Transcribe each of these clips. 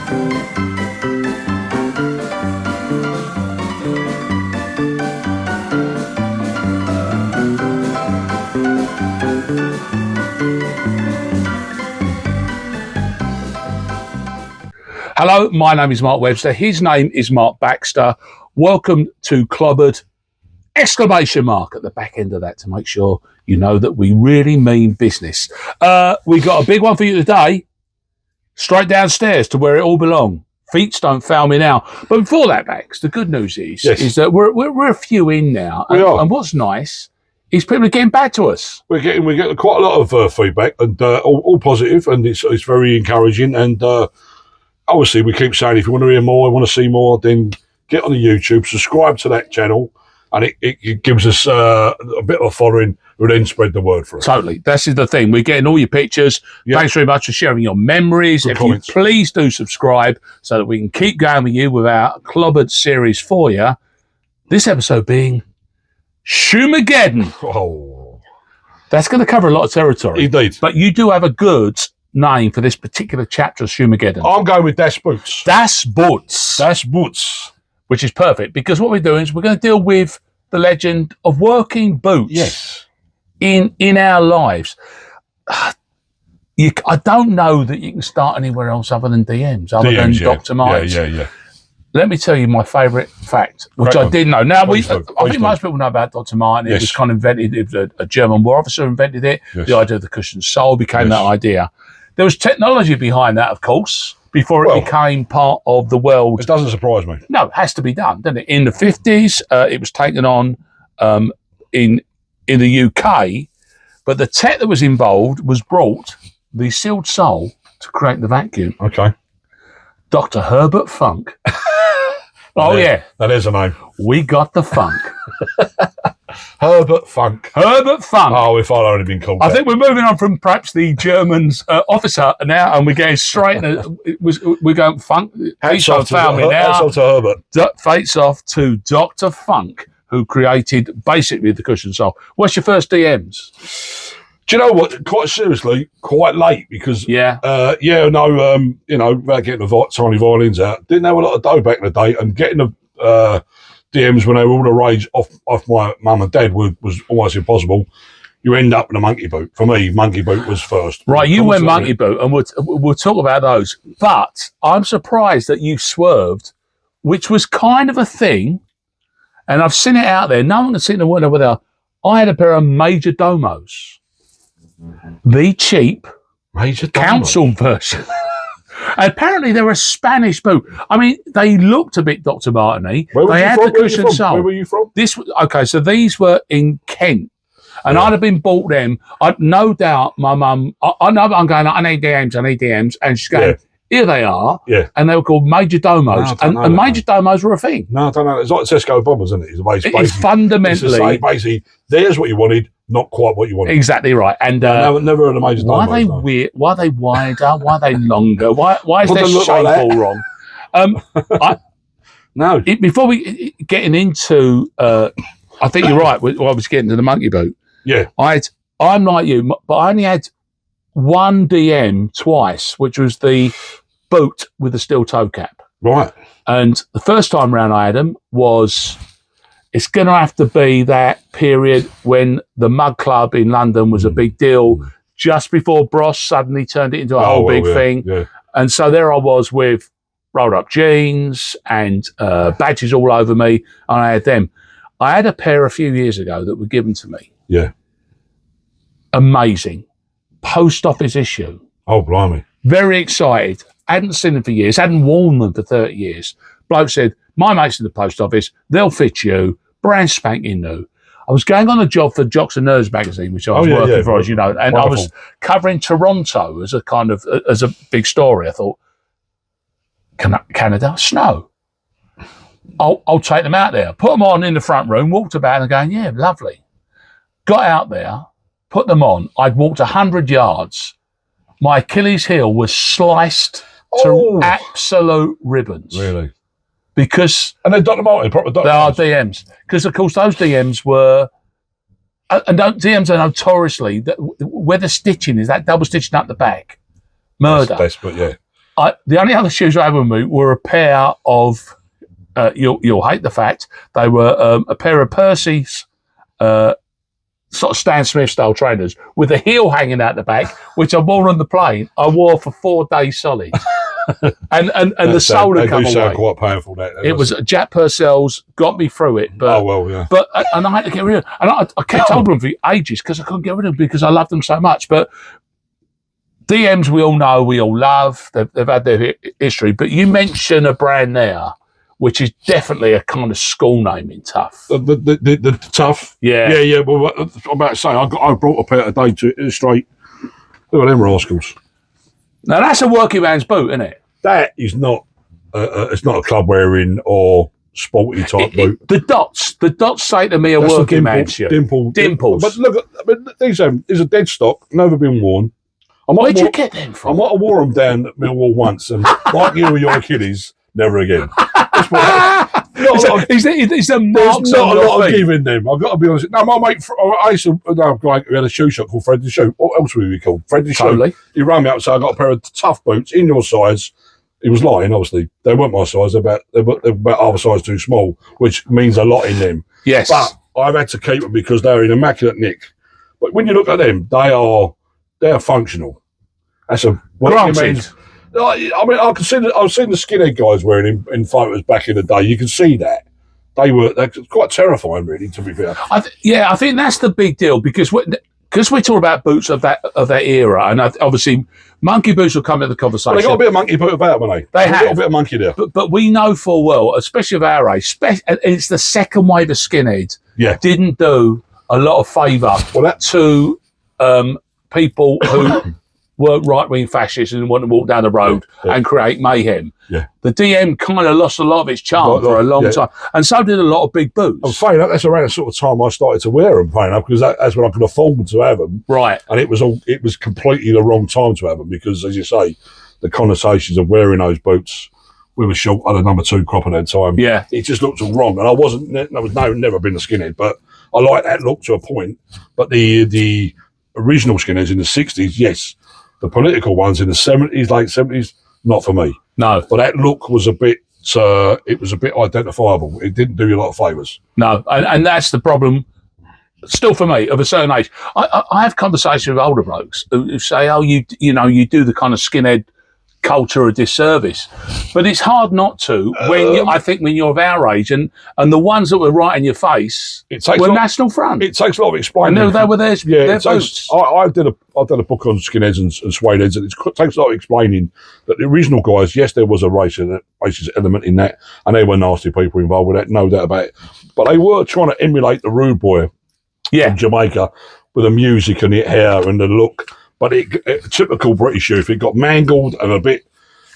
Hello, my name is Mark Webster. His name is Mark Baxter. Welcome to Clobbered! Exclamation mark at the back end of that to make sure you know that we really mean business. We got a big one for you today. Straight downstairs to where it all belongs. Feet don't fail me now. But before that, Bax, the good news is that we're a few in now. We are. And what's nice is people are getting back to us. We're getting quite a lot of feedback, and all positive, and it's very encouraging. And obviously, we keep saying if you want to hear more, want to see more, then get on the YouTube, subscribe to that channel, and it gives us a bit of a following who then spread the word for us. Totally. This is the thing. We're getting all your pictures. Yep. Thanks very much for sharing your memories. Good if comments. You please do subscribe so that we can keep going with you with our Clobbered series for you. This episode being Shoemageddon. Oh. That's going to cover a lot of territory. Indeed. But you do have a good name for this particular chapter of Shoemageddon. I'm going with Das Boots. Das Boots. Das Boots. Which is perfect because what we're doing is we're going to deal with the legend of working boots. Yes. In our lives. I don't know that you can start anywhere else other than DMs, other than Dr. Martens. Yeah. Let me tell you my favourite fact, which I didn't know. Now, I think most people know about Dr. Martens. It was kind of invented, it was a German war officer invented it. Yes. The idea of the cushioned sole became that idea. There was technology behind that, of course, before it became part of the world. It doesn't surprise me. No, it has to be done, doesn't it? In the 50s, it was taken on in the UK, but the tech that was involved was brought the sealed sole to create the vacuum. Okay. Dr. Herbert Funk. That is a name. We got the funk. Herbert Funk. Herbert Funk. Oh, if I'd only been called I think we're moving on from perhaps the German's officer now, and we're getting straight. We're going Funk. Hats off to Herbert. Fates off to Dr. Funk, who created basically the cushion sole. What's your first DMs? Do you know what? Quite seriously, quite late because without getting the tiny violins out, didn't have a lot of dough back in the day, and getting the DMs when they were all the rage off my mum and dad was almost impossible. You end up in a monkey boot. For me, monkey boot was first. Right, you went monkey boot, and we'll talk about those. But I'm surprised that you swerved, which was kind of a thing, and I've seen it out there. No one can see the word over there. I had a pair of Major Domos. The cheap council version. Apparently, they're a Spanish boot. I mean, they looked a bit Dr. Martens-y. They had the cushion sole. Where were you from? So these were in Kent. And I'd have been bought them. No doubt my mum, I know I'm going, I need DMs. And she's going, here they are. Yeah. And they were called Major Domos. And Major Domos were a thing. No, I don't know. It's like Tesco bombers, isn't it? It's fundamentally. Basically, there's what you wanted. Not quite what you wanted. Exactly right. And never heard of Major Domos. Why are they weird? Why are they wider? Why are they longer? Why is their shape all wrong? No. Before we getting into, I think you're right. I was getting to the monkey boot. Yeah. I'm like you, but I only had one DM twice, which was the boot with the steel toe cap. Right. And the first time round I had them was. It's going to have to be that period when the Mug Club in London was a big deal, just before Bros suddenly turned it into a whole big thing. Yeah. And so there I was with rolled up jeans and badges all over me, and I had them. I had a pair a few years ago that were given to me. Yeah. Amazing. Post office issue. Oh, blimey. Very excited. Hadn't seen them for years, hadn't worn them for 30 years. Bloke said, my mates in the post office, they'll fit you, brand spanking new. I was going on a job for Jocks and Nerds magazine, which I was working for, as you know, and wonderful. I was covering Toronto as a big story. I thought, Canada, snow. I'll take them out there. Put them on in the front room, walked about and going, yeah, lovely. Got out there, put them on. I'd walked 100 yards. My Achilles heel was sliced to absolute ribbons. Really? Because and they're Dr. Martens, proper Dr. They are DMs. Because of course those DMs were, and DMs are notoriously where the stitching is, that double stitching up the back, murder. That's desperate, yeah. the only other shoes I had with me were a pair of, you'll hate the fact, they were a pair of Percy's sort of Stan Smith style trainers with the heel hanging out the back, which I wore on the plane. I wore for 4 days solid. and the sole had come away. They do sound quite painful. It was Jack Purcell's, got me through it. But, But and I had to get rid of them. And I kept holding them for ages because I couldn't get rid of them because I loved them so much. But DMs, we all know, we all love. They've had their history. But you mention a brand there, which is definitely a kind of school name in Tufs. The Tufs? Yeah. Well, I'm about to say, I brought a pair today to illustrate. Look at them rascals. Now, that's a working man's boot, isn't it? That is not, it's not a club wearing or sporty type boot. The dots say to me a working man's shoe. Dimples. But look, these are dead stock, never been worn. Where'd you get them from? I might have wore them down at Millwall once, and like you with your Achilles, never again. Is there marks not a lot of giving them. I've got to be honest. No, my mate, I used to know a guy who had a shoe shop called Fred the Shoe. What else would we called? Fred the Shoe. Totally. He rang me up and said, I got a pair of tough boots in your size. He was lying, obviously. They weren't my size. They were about half a size too small, which means a lot in them. Yes. But I've had to keep them because they're in immaculate nick. But when you look at them, they're functional. That's a granted. I mean, I've seen the skinhead guys wearing in photos back in the day. You can see that they're quite terrifying, really. To be fair, I think that's the big deal because we're talking about boots of that era, and obviously monkey boots will come into the conversation. Well, they got a bit of monkey boot about them, haven't they? They have a little bit of monkey there. But we know full well, especially of our age, it's the second wave of skinheads. Yeah, didn't do a lot of favour to people who were right-wing fascists and wanted to walk down the road and create mayhem. Yeah. The DM kind of lost a lot of its charm for a long time. And so did a lot of big boots. I'm saying that's around the sort of time I started to wear them, because that's when I could afford to have them. Right. And it was completely the wrong time to have them because, as you say, the connotations of wearing those boots with a short, I had a number 2 crop at that time. Yeah. It just looked all wrong. And I was never been a skinhead, but I like that look to a point. But the original skinheads in the 60s, yes. The political ones in the 70s, late 70s, not for me. No. But that look was a bit identifiable. It didn't do you a lot of favours. No, and that's the problem, still for me, of a certain age. I have conversations with older blokes who say, oh, you do the kind of skinhead culture a disservice. But it's hard not to I think when you're of our age and the ones that were right in your face were National Front. It takes a lot of explaining. And they were their boots. I did a book on skinheads and suede heads, and it takes a lot of explaining that the original guys, yes, there was a racist element in that, and there were nasty people involved with that, no doubt about it. But they were trying to emulate the rude boy from Jamaica with the music and the hair and the look. But typical British youth, it got mangled and a bit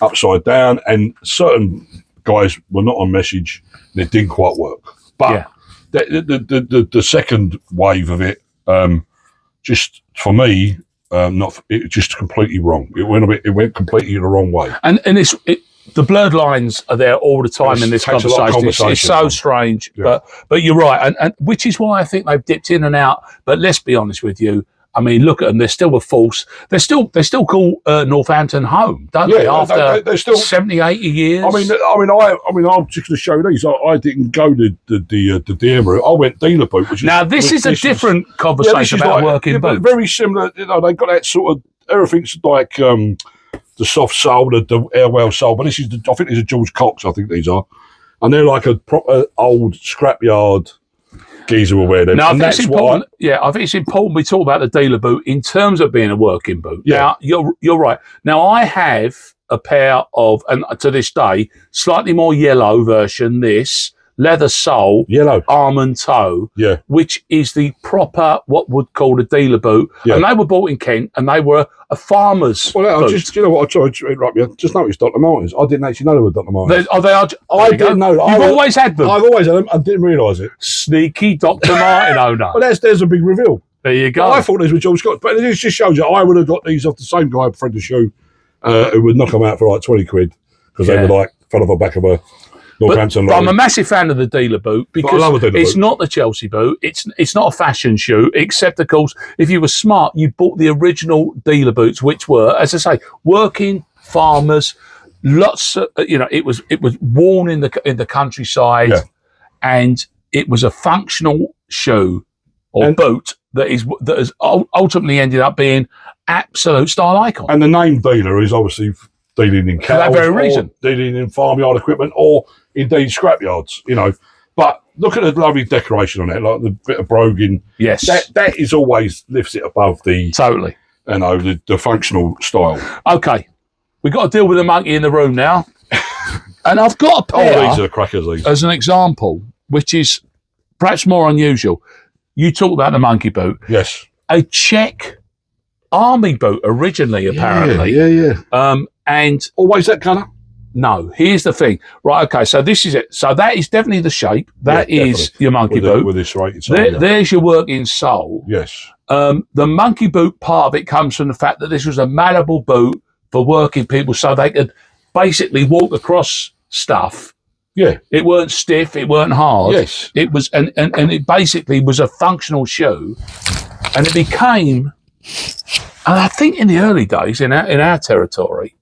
upside down, and certain guys were not on message, and it didn't quite work. But the second wave of it, just for me, just completely wrong. It went completely the wrong way. And the blurred lines are there all the time in this conversation. It's so strange, but you're right, and which is why I think they've dipped in and out. But let's be honest with you. I mean, look at them. They're still a force. They still call Northampton home, don't they? After they're still 70, 80 years. I mean, I'm just going to show these. I didn't go the DM route. I went dealer boot. This is a different conversation about working boot. Very similar. They got that sort of everything's like the soft sole, the airwell sole. But I think these are George Cox. I think these are, and they're like a proper old scrapyard. Geezer will wear them. Now, I think it's important we talk about the dealer boot in terms of being a working boot. Yeah. Now, you're right. Now, I have a pair of, and to this day, slightly more yellow version, this leather sole, yellow almond toe, which is the proper, what would call a dealer boot. Yeah. And they were bought in Kent, and they were a farmer's boot. You know what, I tried to interrupt you. Just noticed Dr. Martens. I didn't actually know they were Dr. Martens. I didn't know. You've always had them. I've always had them. I didn't realise it. Sneaky Dr. Martin owner. Well, there's a big reveal. There you go. Well, I thought these were George Scott, but it just shows you I would have got these off the same guy, Fred the Shoe, who would knock them out for like 20 quid because they were like fell off the back of a But I'm a massive fan of the dealer boot because it's not the Chelsea boot. It's not a fashion shoe, except, of course, if you were smart, you bought the original dealer boots, which were, as I say, working farmers. lots of, it was worn in the countryside, and it was a functional shoe or boot that has ultimately ended up being absolute style icon. And the name dealer is obviously dealing in cows, for that very reason, dealing in farmyard equipment, or indeed scrapyards. But look at the lovely decoration on it, like the bit of broguing. Yes, that is always lifts it above the totally. The functional style. Okay, we got to deal with the monkey in the room now, and I've got a pair. These are crackers. These, as an example, which is perhaps more unusual. You talk about the monkey boot. Yes, a Czech army boot originally, apparently. Yeah. And always that colour. No, here's the thing. Right, okay, so this is it. So that is definitely the shape. That is your monkey boot. With this rated sole, there's your working sole. Yes. The monkey boot part of it comes from the fact that this was a malleable boot for working people so they could basically walk across stuff. Yeah. It weren't stiff, it weren't hard. Yes. It was, and it basically was a functional shoe. And it became, and I think in the early days, in our territory,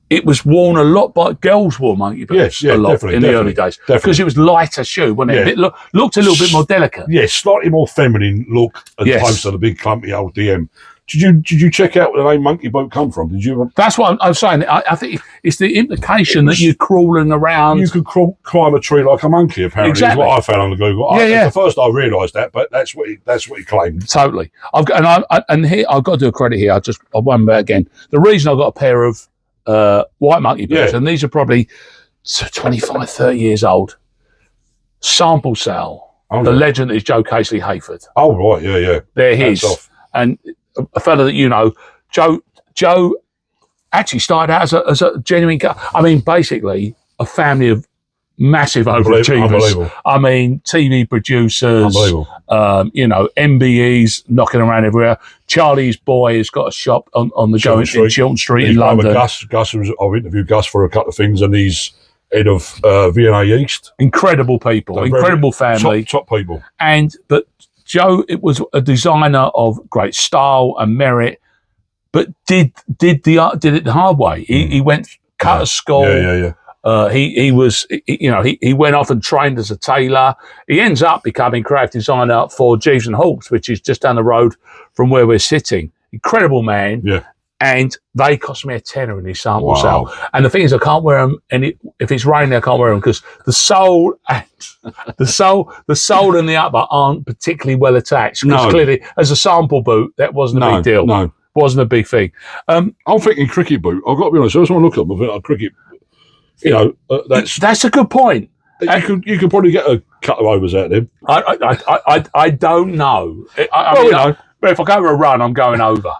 it was worn a lot by girls wore monkey boots a lot in the early days because it was lighter shoe, wasn't it? It looked a little bit more delicate. Yes, slightly more feminine look as opposed to the big clumpy old DM. Did you check out where the name monkey boot come from? Did you? That's what I'm saying. I think it's the implication that you're crawling around. You could climb a tree like a monkey. Apparently, exactly. Is what I found on the Google. At first I realised that, but that's what he claimed. Totally. And here I've got to do a credit here. I won't again. The reason I've got a pair of white monkey boots, and these are probably 25, 30 years old. Sample Sale, the legend is Joe Casely Hayford. Oh right, yeah. They're his, and a fella that Joe actually started out as a genuine guy. I mean, basically a family of massive overachievers. I mean, TV producers, MBEs knocking around everywhere. Charlie's boy has got a shop on the go in Chiltern Street in London. Gus I've interviewed Gus for a couple of things, and he's head of V&A East. Incredible people, incredible family. Top people. But Joe, it was a designer of great style and merit, but did it the hard way. He went cut a school. He went off and trained as a tailor. He ends up becoming creative designer for Jeeves and Hawkes, which is just down the road from where we're sitting. Incredible man. Yeah. And they cost me a tenner in his sample sale. And the thing is, I can't wear them. And if it's raining, I can't wear them because the sole and the sole and the upper aren't particularly well attached. Because clearly, as a sample boot, that wasn't a big deal. No, wasn't a big thing. I'm thinking cricket boot. I've got to be honest. I just want to look at them. I think a cricket. That's a good point. You could probably get a couple of overs out of them. I don't know. But if I go for a run, I'm going over.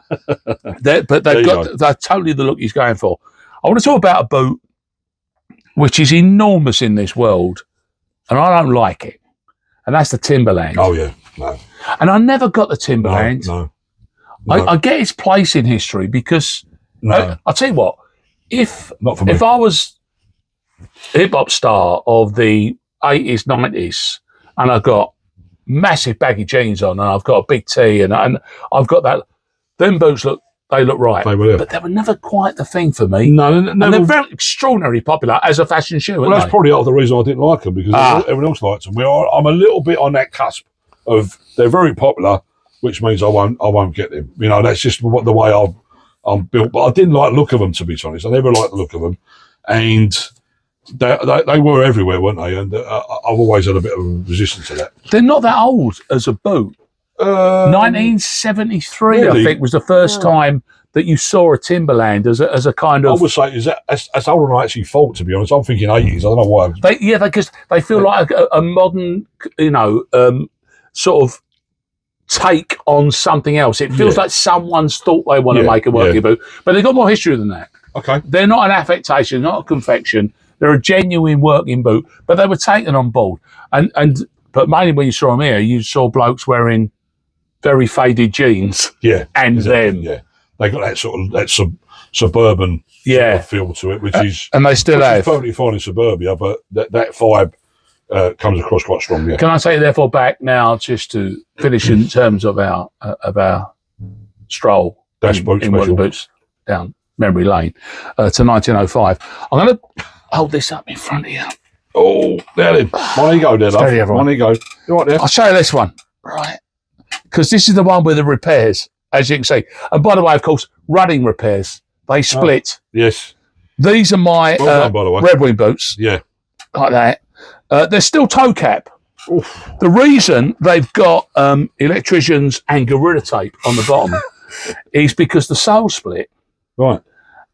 They're totally the look he's going for. I want to talk about a boot which is enormous in this world, and I don't like it, and that's the Timberland. Oh yeah, no. And I never got the Timberland. No. I get its place in history because I'll tell you what. If I was a hip hop star of the 80s, 90s, and I got massive baggy jeans on, and I've got a big tee, and I've got that. Them boots look right, but they were never quite the thing for me. No, and they're very extraordinarily popular as a fashion shoe. Well, that's probably the reason I didn't like them because everyone else likes them. I'm a little bit on that cusp of they're very popular, which means I won't get them. That's just the way I'm built. But I didn't like the look of them, to be honest. I never liked the look of them, and they were everywhere, weren't they? And I've always had a bit of resistance to that. They're not that old as a boot. 1973, really? I think, was the first time that you saw a Timberland as a kind of. I would say that's older than I actually thought. To be honest, I'm thinking 80s. I don't know why. Because they feel like a modern, sort of take on something else. It feels like someone's thought they want to make a working boot, but they've got more history than that. Okay, they're not an affectation, not a confection. They're a genuine working boot, but they were taken on board. But mainly when you saw them here, you saw blokes wearing very faded jeans. Yeah, and exactly. They got that sort of suburban sort of feel to it, which is and they still have perfectly fine in suburbia, but that vibe comes across quite strong. Yeah. Can I take you therefore back now just to finish in terms of our stroll Dash boot in working boots down memory lane, to 1905. I'm going to hold this up in front of you. Oh, there then. There you go, there, love. There you go. You right there? I'll show you this one, right? Because this is the one with the repairs, as you can see. And by the way, of course, running repairs. They split. Yes. These are my done, by the way. Red Wing boots. Yeah. Like that. They're still toe cap. Oof. The reason they've got electricians and Gorilla Tape on the bottom is because the sole split. Right.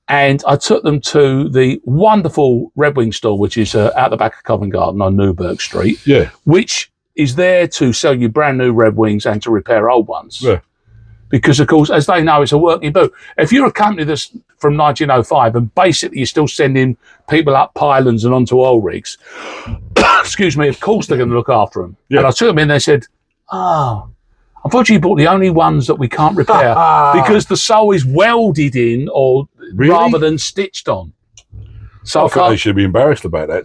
And I took them to the wonderful Red Wing store, which is out the back of Covent Garden on Newburgh Street. Yeah. Which is there to sell you brand new Red Wings and to repair old ones. Yeah. Because, of course, as they know, it's a working boot. If you're a company that's from 1905 and basically you're still sending people up pylons and onto oil rigs, excuse me, of course they're going to look after them. Yeah. And I took them in and they said, unfortunately, you bought the only ones that we can't repair because the sole is welded in or rather than stitched on. So I think they should be embarrassed about that.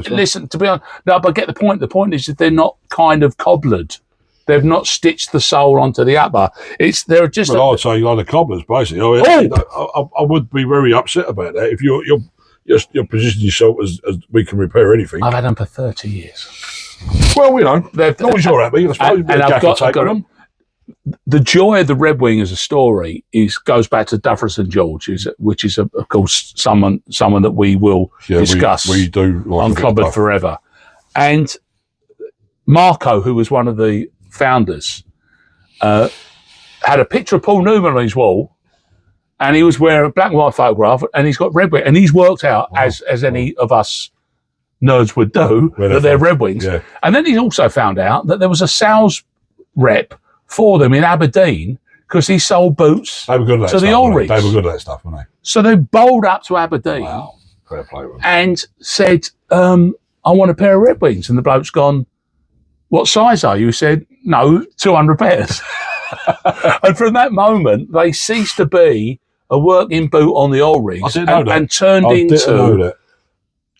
Listen, to be honest, no, but get the point. The point is that they're not kind of cobblered. They've not stitched the sole onto the upper. They're just. Well, I'd say like the cobblers, basically. I would be very upset about that if you're positioning yourself as we can repair anything. I've had them for 30 years. Well, you know, as long as you're happy, I suppose. And I've got them. The joy of the Red Wing as a story goes back to Duffers and George, which is of course someone that we will discuss. We do like on Clobbered Forever, and Marco, who was one of the founders, had a picture of Paul Newman on his wall, and he was wearing a black and white photograph, and he's got Red Wing, and he's worked out as any of us nerds would do that they're Red Wings. Yeah. And then he also found out that there was a sales rep for them in Aberdeen because he sold boots to the oil rigs. They were good at that stuff, weren't they? So they bowled up to Aberdeen Fair play with them. and said, I want a pair of Red Wings. And the bloke's gone, what size are you? He said, no, 200 pairs. And from that moment, they ceased to be a working boot on the oil rigs and turned into...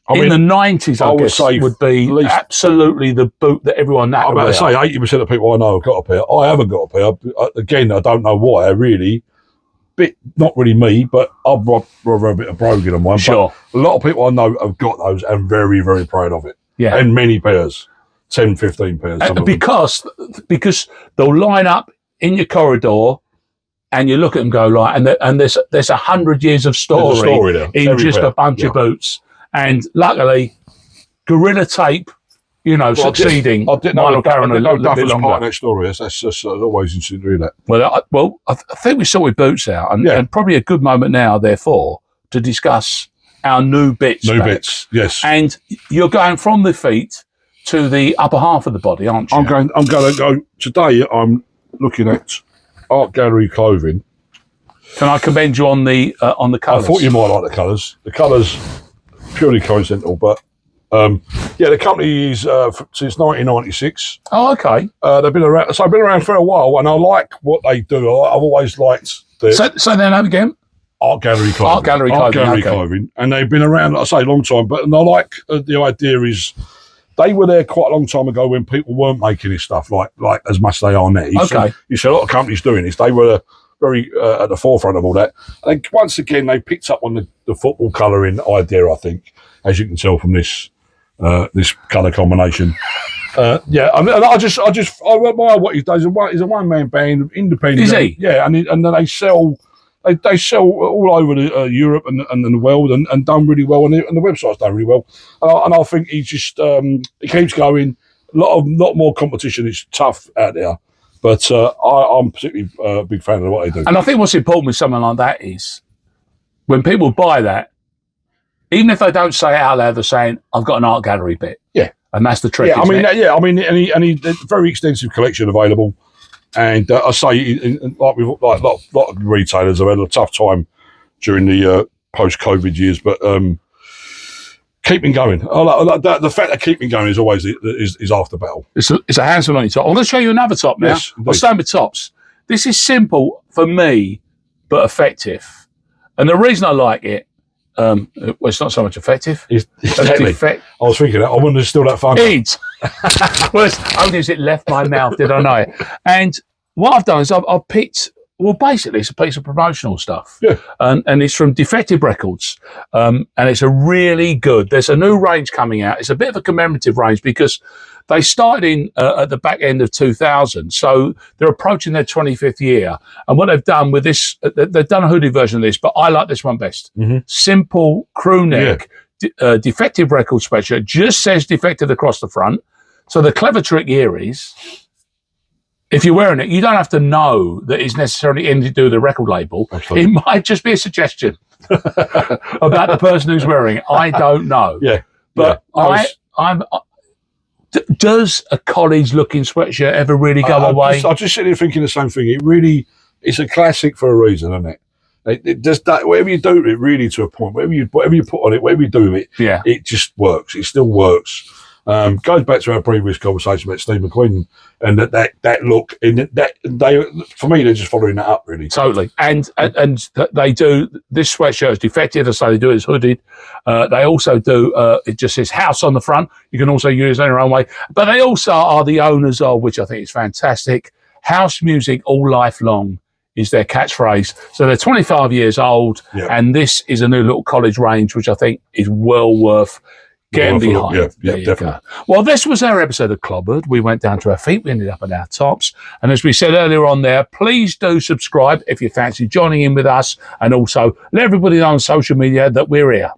in the 90s, I guess, would be absolutely the boot that everyone now I'm about to say 80% of people I know have got a pair. I haven't got a pair. Again, I don't know why, really. Not really me, but I'd rather a bit of brogan on one. Sure. But a lot of people I know have got those and very, very proud of it. Yeah. And many pairs. 10, 15 pairs. Because they'll line up in your corridor and you look at them go like, and there's 100 years of story there. In just a bunch of boots. And luckily, Gorilla Tape, succeeding. I didn't know Duff was part of that story. That's just always interesting to read that. Well, I think we sorted boots out, and probably a good moment now, therefore, to discuss our new bits. Yes. And you're going from the feet to the upper half of the body, aren't you? I'm going to go today. I'm looking at art gallery clothing. Can I commend you on the colours? I thought you might like the colours. The colours. Purely coincidental, but the company is since 1996. Oh, okay. They've been around. So I've been around for a while, and I like what they do. I've always liked Say their name again. Art gallery clothing. Art gallery clothing, and they've been around. I say a long time, and I like the idea is they were there quite a long time ago when people weren't making this stuff like as much as they are now. You see a lot of companies doing this. They were very at the forefront of all that. And once again, they picked up on the football colouring idea, I think, as you can tell from this colour combination. And I admire what he does. He's a one-man band, independent. Is he? Yeah, and then they sell all over Europe and the world and done really well, and the website's done really well. And I think he just he keeps going. A lot more competition. It's tough out there. But I'm particularly a big fan of what they do. And I think what's important with something like that is when people buy that, even if they don't say it out loud, they're saying, I've got an art gallery bit. Yeah. And that's the trick. And he very extensive collection available. And I say, like a lot of retailers have had a tough time during the post-COVID years, but keeping going. The fact that keeping going is always is half the battle. It's a handsome on your top. I'm going to show you another top now. Yes, I'll stand with tops. This is simple for me, but effective. And the reason I like it, it's not so much effective. Exactly. I was thinking that. I wonder if it's still that fun. Well, it's only as it left my mouth did I know it. And what I've done is I've picked Well, basically, it's a piece of promotional stuff. Yeah. And it's from Defective Records. And it's a really good, there's a new range coming out. It's a bit of a commemorative range because they started in at the back end of 2000. So they're approaching their 25th year. And what they've done with this, they've done a hoodie version of this, but I like this one best. Simple crew neck, Defective Records sweatshirt, just says Defective across the front. So the clever trick here is, if you're wearing it, you don't have to know that it's necessarily anything to do with the record label. Absolutely. It might just be a suggestion about the person who's wearing it. I don't know. Yeah. But does a college-looking sweatshirt ever really go away? I'm just sitting here thinking the same thing. It's a classic for a reason, isn't it? It does that. Whatever you do with it, really, to a point. Whatever you put on it, whatever you do with it, it just works. It still works. Goes back to our previous conversation about Steve McQueen and that look, and that they, for me, they're just following that up, really. Totally. And they do, this sweatshirt is Defective, so they do it as hooded. They also do, it just says house on the front. You can also use it in your own way. But they also are the owners of, which I think is fantastic, house music all life long is their catchphrase. So they're 25 years old, and this is a new little college range, which I think is well worth getting behind. Yeah, definitely. Well, this was our episode of Clobbered. We went down to our feet. We ended up at our tops. And as we said earlier on there, please do subscribe if you fancy joining in with us. And also let everybody know on social media that we're here.